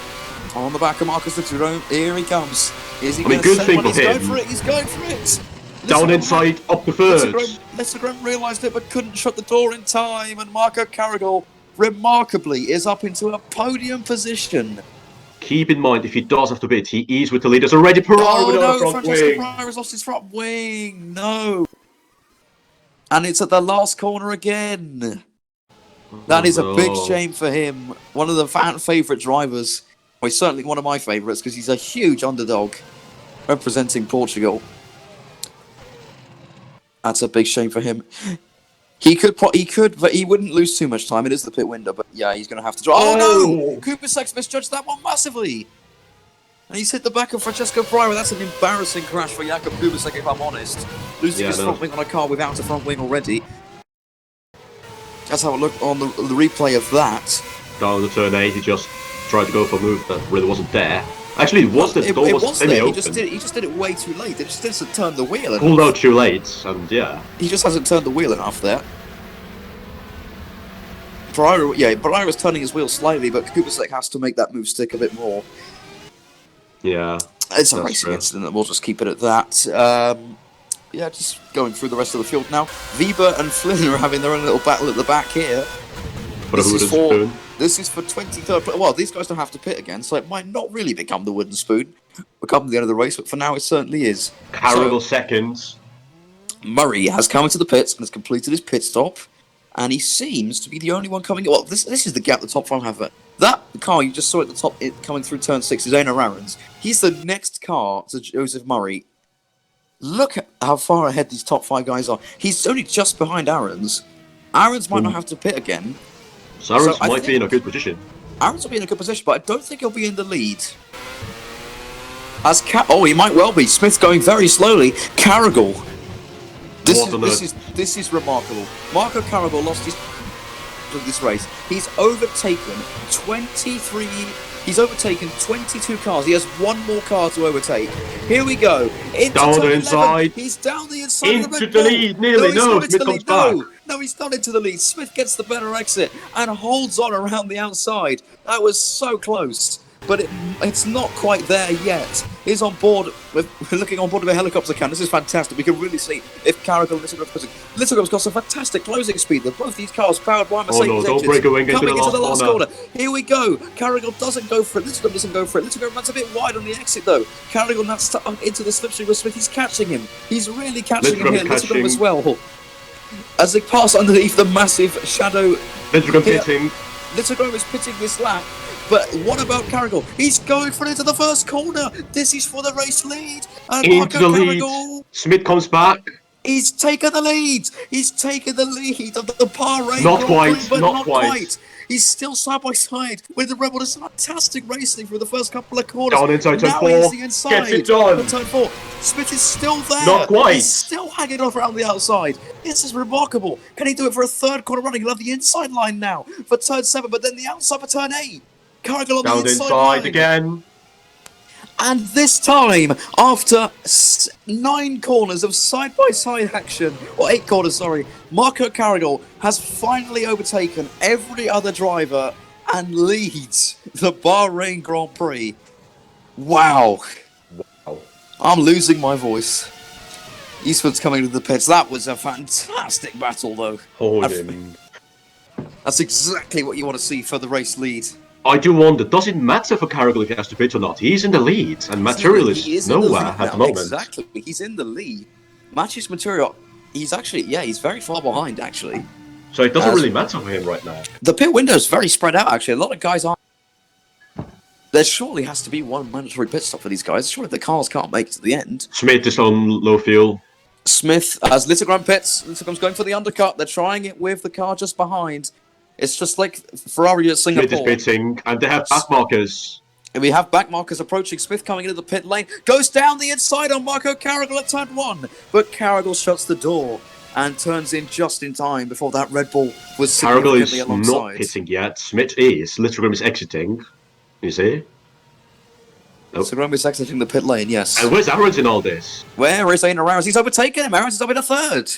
On the back of Marcus Leturone. Here he comes. Is he going to say one? He's going for it. He's going for it. Down inside, up the 3rd. Littlegram realised it but couldn't shut the door in time, and Marco Carrigal remarkably is up into a podium position. Keep in mind, if he does have to pit, he is with the leaders already. Pereira without a front wing. Pereira's lost his front wing. No. And it's at the last corner again. That is a big shame for him. One of the fan favourite drivers. Well, he's certainly one of my favourites because he's a huge underdog representing Portugal. That's a big shame for him. He could, but he wouldn't lose too much time. It is the pit window, but yeah, he's going to have to drive. Oh no! Kubicek's misjudged that one massively. And he's hit the back of Francesco Pereira. That's an embarrassing crash for Jakub Kubicek, if I'm honest. Losing his front wing on a car without a front wing already. Let's have a look on the replay of that. Down the turn 8, he just tried to go for a move that really wasn't there. Actually, it was there. He just did it way too late. It just didn't turn the wheel enough. Pulled out too late, and yeah. He just hasn't turned the wheel enough there. Pereira's turning his wheel slightly, but Kubicek has to make that move stick a bit more. Yeah. It's a That's racing true. incident. We'll just keep it at that. Yeah, just going through the rest of the field now. Weber and Flynn are having their own little battle at the back here. For the wooden spoon. This is for 23rd. Well, these guys don't have to pit again, so it might not really become the wooden spoon. Become the end of the race, but for now it certainly is. Carrigal seconds. Murray has come into the pits and has completed his pit stop, and he seems to be the only one coming. Well, this is the gap the top 5 have. That car you just saw at the top, coming through turn 6, is Owner Aaron's. He's the next car to Joseph Murray. Look at how far ahead these top 5 guys are. He's only just behind Aaron's. Aaron's might not have to pit again. So Aaron's might be in a good position. Aaron's will be in a good position, but I don't think he'll be in the lead. Oh, he might well be. Smith's going very slowly. Carrigal. This is remarkable. Marco Carrigal lost his this race. He's overtaken 23. He's overtaken 22 cars. He has one more car to overtake. Here we go. Down the inside. He's down the inside. Into the lead. Nearly. No, Smith comes back. No, he's not into the lead. Smith gets the better exit and holds on around the outside. That was so close. But it's not quite there yet. He's on board. We're looking on board of a helicopter cam. This is fantastic. We can really see if Carrigal and Littlegram's got some fantastic closing speed. Both these cars powered by Mercedes engines. Don't break a wing coming into the last corner. Here we go. Carrigal doesn't go for it. Littlegram doesn't go for it. Littlegram runs a bit wide on the exit though. Carrigal now stuck into the slipstream with Smith. He's catching him. He's really catching him here. Littlegram as well. As they pass underneath the massive shadow. Littlegram pitting. Littlegram is pitting this lap. But what about Carrigal? He's going for it into the first corner. This is for the race lead. And into the lead. Smith comes back. He's taken the lead. He's taken the lead of the Bahrain. Not quite. Not quite. He's still side by side with the Rebel. It's fantastic racing through the first couple of corners. Down inside turn 4. Inside. Gets it done. Turn 4. Smith is still there. Not quite. He's still hanging off around the outside. This is remarkable. Can he do it for a third corner running? He'll have the inside line now for turn 7, but then the outside for turn 8. Carrigal on down the inside again. And this time, after 9 corners of side-by-side action, or 8 corners, sorry, Marco Carrigal has finally overtaken every other driver and leads the Bahrain Grand Prix. Wow. I'm losing my voice. Eastwood's coming to the pits. That was a fantastic battle, though. That's exactly what you want to see for the race lead. I do wonder, does it matter for Carrigal if he has to pit or not? He's in the lead, and Material is nowhere at the moment. Exactly, he's in the lead. Matches Material, he's actually, he's very far behind, actually. So it doesn't really matter for him right now. The pit window is very spread out, actually. A lot of guys are... There surely has to be one mandatory pit stop for these guys. Surely the cars can't make it to the end. Smith is on low fuel. Smith, as Littlegram pits, Littlegram's going for the undercut. They're trying it with the car just behind. It's just like Ferrari at Singapore. Smith is pitting, and they have back markers. And we have back markers approaching. Smith coming into the pit lane. Goes down the inside on Marco Carrigal at turn 1. But Carrigal shuts the door and turns in just in time before that Red Bull was significantly alongside. Carrigal is not pitting yet. Smith is. Littlegram is exiting. You see? Nope. So Littlegram is exiting the pit lane, yes. And where's Aaron's in all this? Where is Aaron's? He's overtaken him. Aaron's is up in a third.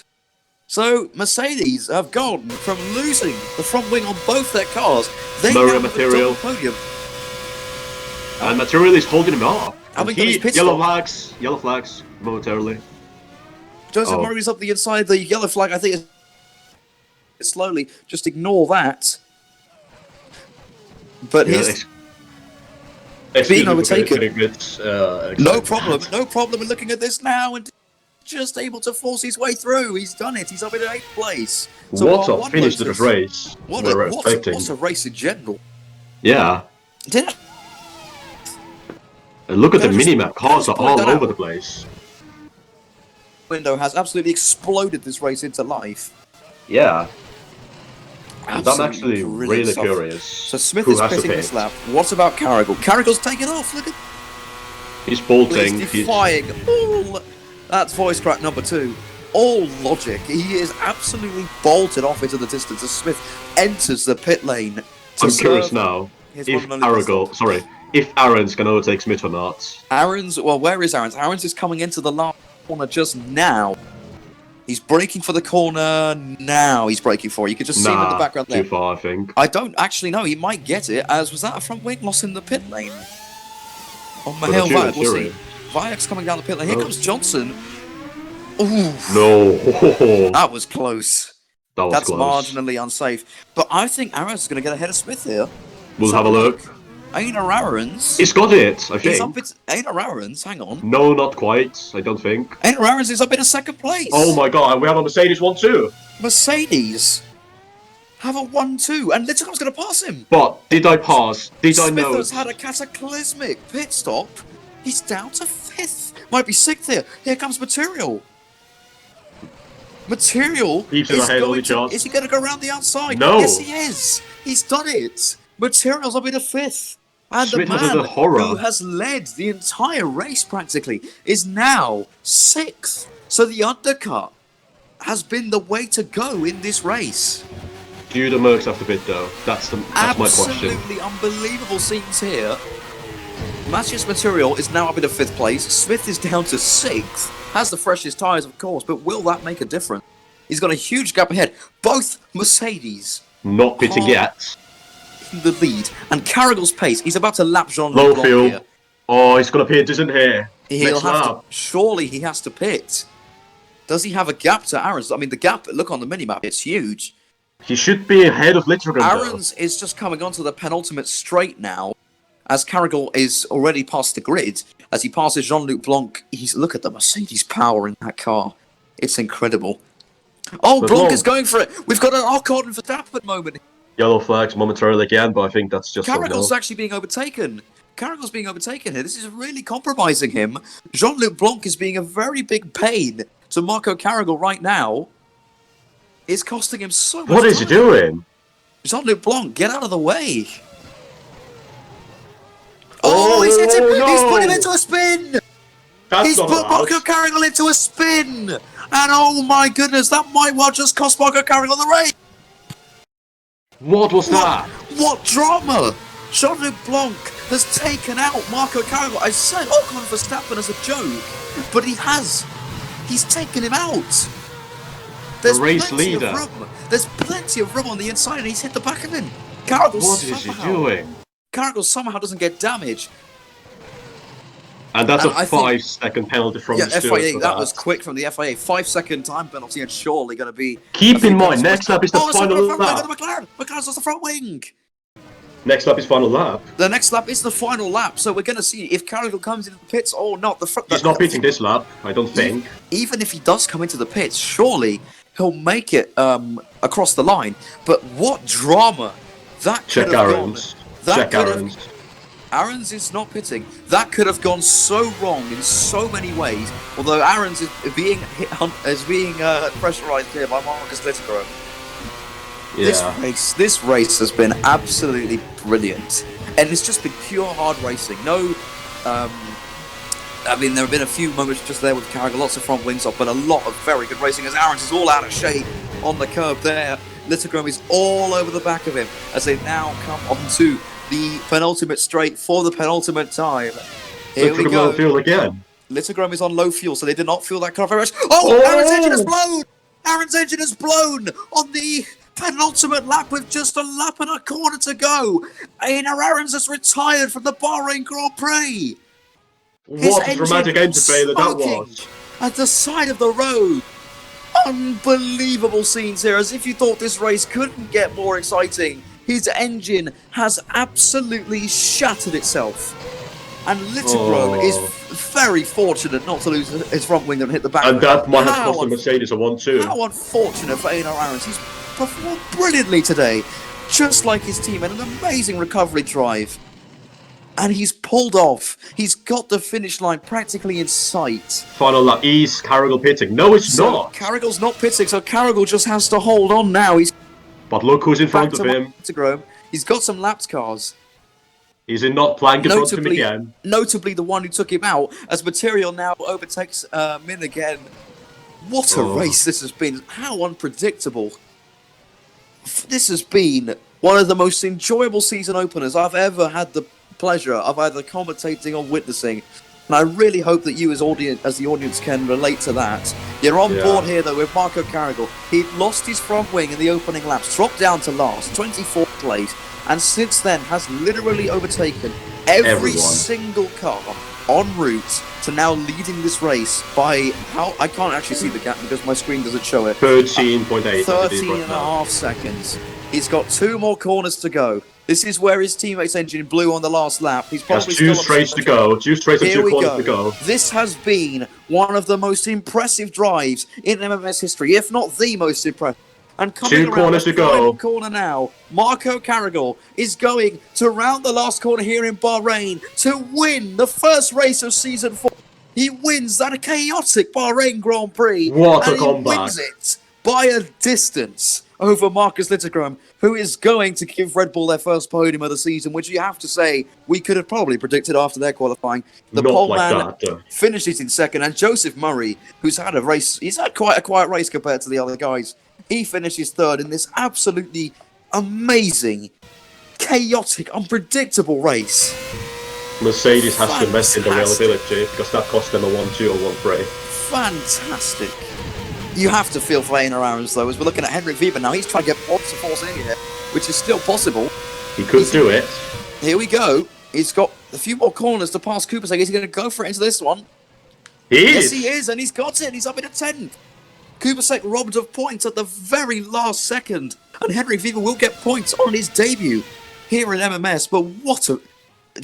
So, Mercedes have gone from losing the front wing on both their cars. They now have Material. the podium. And Material is holding him off. Yellow flags, momentarily. Joseph Murray's up the inside. The yellow flag, I think, is slowly. Just ignore that. But he's being overtaken. No problem. We're looking at this now and just able to force his way through. He's done it. He's up in 8th place. So what a finish to the race. What a race in general. Yeah. And look at the minimap. Cars are all over the place. Window has absolutely exploded this race into life. Yeah. I'm actually really curious. So Smith is pitting this lap. What about Carrigal? Carrigal's taken off. Look at. He's bolting. He's defying all. That's voice crack number 2. All logic. He is absolutely bolted off into the distance as Smith enters the pit lane. I'm curious now if Aaron's going to overtake Smith or not. Well, where is Aaron's? Aaron's is coming into the last corner just now. He's braking for the corner now. He's braking for it. You could just see him in the background there. Too far, I think. I don't actually know. He might get it. Was that a front wing loss in the pit lane? on Mihail But Vayak. We'll see. serious. Vayak's coming down the pit lane. Here No. comes Johnson. Ooh, No. that was close. That was That's close. marginally unsafe. But I think Aaron's is going to get ahead of Smith here. We'll Let's have a look. Einar Aarons. He's got it, I He's up think. Einar Aarons, hang on. No, not quite. I don't think. Einar Aarons is up in a second place. Oh my god, we have a Mercedes 1-2. Mercedes have a 1-2, and Littercom's going to pass him. But did I pass? Did I Smith know? has had a cataclysmic pit stop. He's down to 5th. Might be 6th here. Here comes Material. Material Keeps it ahead, only chance. Is he going to go around the outside? No. Yes, he is. He's done it. Material's up in a 5th. And Smith the has man a horror. who has led the entire race practically is now 6th. So the undercut has been the way to go in this race. Do the Mercs have to bid though? That's my question. Absolutely unbelievable scenes here. Matthias Material is now up in a 5th place. Smith is down to 6th. Has the freshest tyres, of course, but will that make a difference? He's got a huge gap ahead. Both Mercedes Not pitting are yet. in the lead. And Carragher's pace, he's about to lap Jean-Luc Low Blanc fuel. here. Oh, he's gonna pit, isn't he? He'll Next have lap. to, surely he has to pit. Does he have a gap to Aaron's? I mean, the gap, look on the minimap, it's huge. He should be ahead of Littergren though. Aaron's is just coming onto the penultimate straight now, as Carragher is already past the grid. As he passes Jean-Luc Blanc, look at the Mercedes power in that car. It's incredible. Oh, But Blanc Blanc- is going for it. We've got an Ocon for Verstappen moment. Yellow flags momentarily again, but I think that's just Carragher's actually being overtaken. Carragher's being overtaken here. This is really compromising him. Jean-Luc Blanc is being a very big pain to Marco Carragher right now. It's costing him so much What is he time. doing? Jean-Luc Blanc, get out of the way. Oh, he's hit him. no. He's put him into a spin. That's He's not put allowed. Marco Carragher into a spin. And oh my goodness, that might well just cost Marco Carragher the race. What was that? What drama? Jean-Luc Blanc has taken out Marco Carragher. I said Ocon Verstappen as a joke, but he has. He's taken him out. There's race plenty leader. of room. There's plenty of room on the inside, and he's hit the back of him. Carragher What is he doing? Carragher somehow doesn't get damage. And that's And a I think- 5-second penalty from Yeah, the stewards FIA, for that was quick from the FIA. 5-second time penalty, and surely going to be... Keep a few in mind, penalties. next lap is the Oh, it's on final front wing lap. of the McLaren. McLaren's lost the front wing. Next lap is final lap. The next lap is the final lap, so we're going to see if Carragher comes into the pits or not. The front, He's not pitting this lap, I don't think. Even if he does come into the pits, surely he'll make it across the line. But what drama that could Check have Aaron's. gone. That Check could have- Aaron's. Aaron's is not pitting. That could have gone so wrong in so many ways. Although Aaron's is being pressurized here by Marcus Littergren. Yeah. This race has been absolutely brilliant, and it's just been pure hard racing. No, I mean there have been a few moments just there with Carragher, lots of front wings off, but a lot of very good racing. As Aaron's is all out of shape on the curb there, Littergren is all over the back of him as they now come onto the penultimate straight for the penultimate time. Here we Littergren go. low fuel again. Littergren is on low fuel, so they did not fuel that car very much. Oh, Aaron's engine has blown! Aaron's engine has blown on the penultimate lap with just a lap and a quarter to go. Einar Aarons has retired from the Bahrain Grand Prix. His What a dramatic engine failure that smoking was. at the side of the road. Unbelievable scenes here, as if you thought this race couldn't get more exciting. His engine has absolutely shattered itself. And Littergren is very fortunate not to lose his front wing and hit the back. And that might have How cost the Mercedes a 1-2. How unfortunate for Einar Aarons. He's performed brilliantly today, just like his team, and an amazing recovery drive. And he's pulled off. He's got the finish line practically in sight. Final lap. Is Carragher pitting? No, it's So not. Carragher's not pitting, so Carragher just has to hold on now. He's But look who's in back front to of him. Montenegro. He's got some lapped cars. He's in not plank in front of him again. Notably the one who took him out, as Material now overtakes Min again. What a race this has been. How unpredictable. This has been one of the most enjoyable season openers I've ever had the pleasure of either commentating or witnessing. And I really hope that you as the audience can relate to that. You're on board here though with Marco Carragher. He'd lost his front wing in the opening laps, dropped down to last, 24th place, and since then has literally overtaken Everyone. single car en route to now leading this race by I can't actually see the gap because my screen doesn't show it. 13.8. 13 and a half seconds. He's got 2 more corners to go. This is where his teammate's engine blew on the last lap. He's probably Has 2 straights to go. 2 straights and 2 corners to go. This has been one of the most impressive drives in MMS history, if not the most impressive. And coming 2 corners to go. Final corner now, Marco Carrigal is going to round the last corner here in Bahrain to win the first race of Season 4. He wins that chaotic Bahrain Grand Prix. What a and comeback. he wins it by a distance over Marcus Littlegram, who is going to give Red Bull their first podium of the season, which you have to say we could have probably predicted after their qualifying. The pole man finishes in second, and Joseph Murray, who's had a race, he's had quite a quiet race compared to the other guys. He finishes third in this absolutely amazing, chaotic, unpredictable race. Mercedes has to invest in the reliability because that cost them a 1-2 or 1-3. Fantastic. You have to feel for Aina Arons though, as we're looking at Henrik Weber now. He's trying to get points to force in here, which is still possible. He could do it. Here we go. He's got a few more corners to pass Cooper. So he's going to go for it into this one. Yes, he is, and he's got it. He's up in a 10th. Kubasek robbed of points at the very last second, and Henrik Weber will get points on his debut here in MMS. But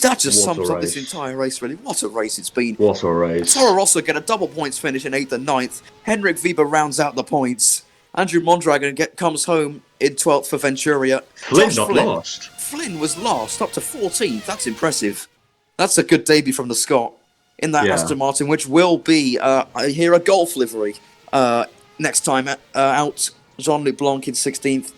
that just sums up this entire race, really. What a race it's been. What a race. Toro Rosso get a double points finish in 8th and 9th. Henrik Weber rounds out the points. Andrew Mondragon comes home in 12th for Venturia. Flynn not last. Flynn was last, up to 14th. That's impressive. That's a good debut from the Scot in that Aston Martin, which will be, I hear, a golf livery. Next time out, Jean-Luc Blanc in 16th.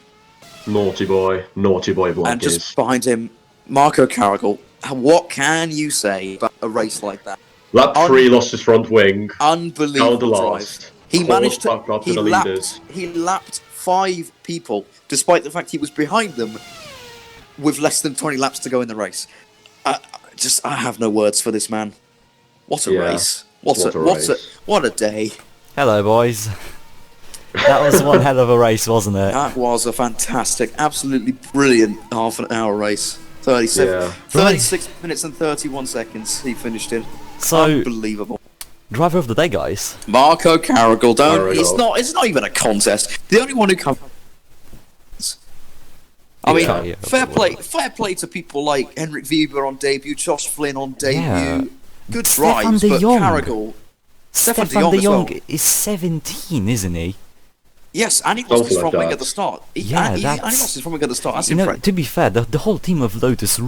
Naughty boy Blanc. And just behind him, Marco Carrigal. What can you say about a race like that? Lap 3 lost his front wing. Unbelievable drive. He managed to. He lapped 5 people, despite the fact he was behind them, with less than 20 laps to go in the race. I have no words for this man. What a race! What a day! Hello, boys. That was one hell of a race, wasn't it? That was a fantastic, absolutely brilliant half an hour race. 36 minutes and 31 seconds he finished in. So, unbelievable. Driver of the day, guys. Marco Carrigal. It's not even a contest. The only one who comes. I mean, fair play to people like Henrik Weber on debut, Josh Flynn on debut. Yeah. Good drives, but Carrigal. Stefan de Jong is 17, isn't he? Yes, and he lost his front wing at the start. He lost his front wing at the start. That's impressive. To be fair, the whole team of Lotus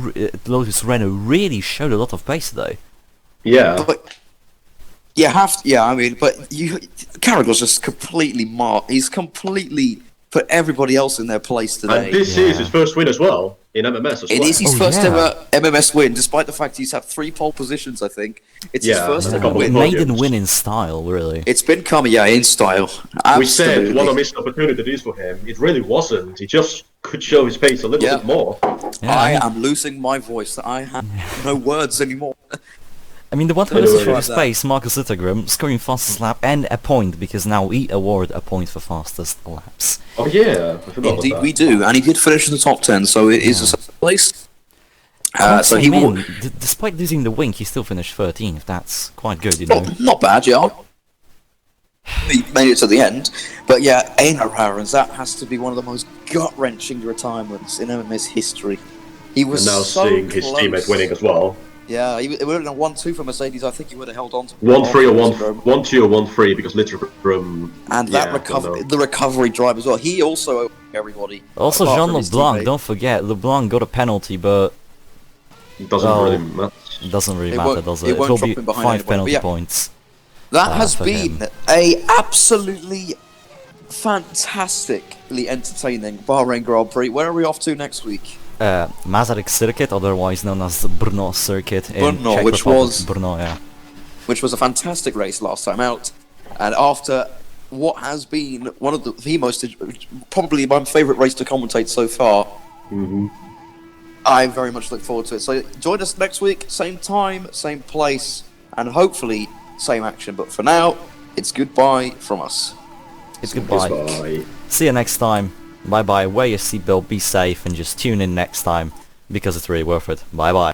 Renault really showed a lot of pace, though. Yeah. But Carrigal's just completely marked. He's completely put everybody else in their place today. And this is his first win as well in MMS as well. It is his first ever MMS win, despite the fact he's had 3 pole positions, I think. It's his first ever win. Maiden win in style, really. It's been coming, in style. Absolutely. We said what a missed opportunity it is for him. It really wasn't. He just could show his pace a little bit more. Yeah, I am losing my voice. I have no words anymore. I mean, the one who doesn't show his pace, Marcus Littlegram, scoring fastest lap and a point, because now we award a point for fastest laps. Oh yeah, indeed we do, and he did finish in the top 10, so it is a second place. So he will. Despite losing the wing, he still finished 13th. That's quite good, you know. Not bad, yeah. He made it to the end, but Einar Harens, that has to be one of the most gut-wrenching retirements in MMS history. He was and now so seeing his teammate winning as well. Yeah, it would have been a 1-2 for Mercedes. I think he would have held on to 1-3 or 1-2 or 1-3 because Littlegram and that the recovery drive as well. He also everybody. Also, Jean-Luc Blanc. Don't forget, LeBlanc got a penalty, but it doesn't really matter. It doesn't really matter, does it? It will be 5 penalty points. That has been a absolutely fantastically entertaining Bahrain Grand Prix. Where are we off to next week? Masaryk Circuit, otherwise known as Brno Circuit in Czech Republic. Which was a fantastic race last time out, and after what has been one of the most, probably my favourite race to commentate so far, I very much look forward to it. So join us next week, same time, same place, and hopefully same action. But for now, it's goodbye from us. It's goodbye. See you next time. Bye bye, wear your seatbelt, be safe, and just tune in next time, because it's really worth it. Bye bye.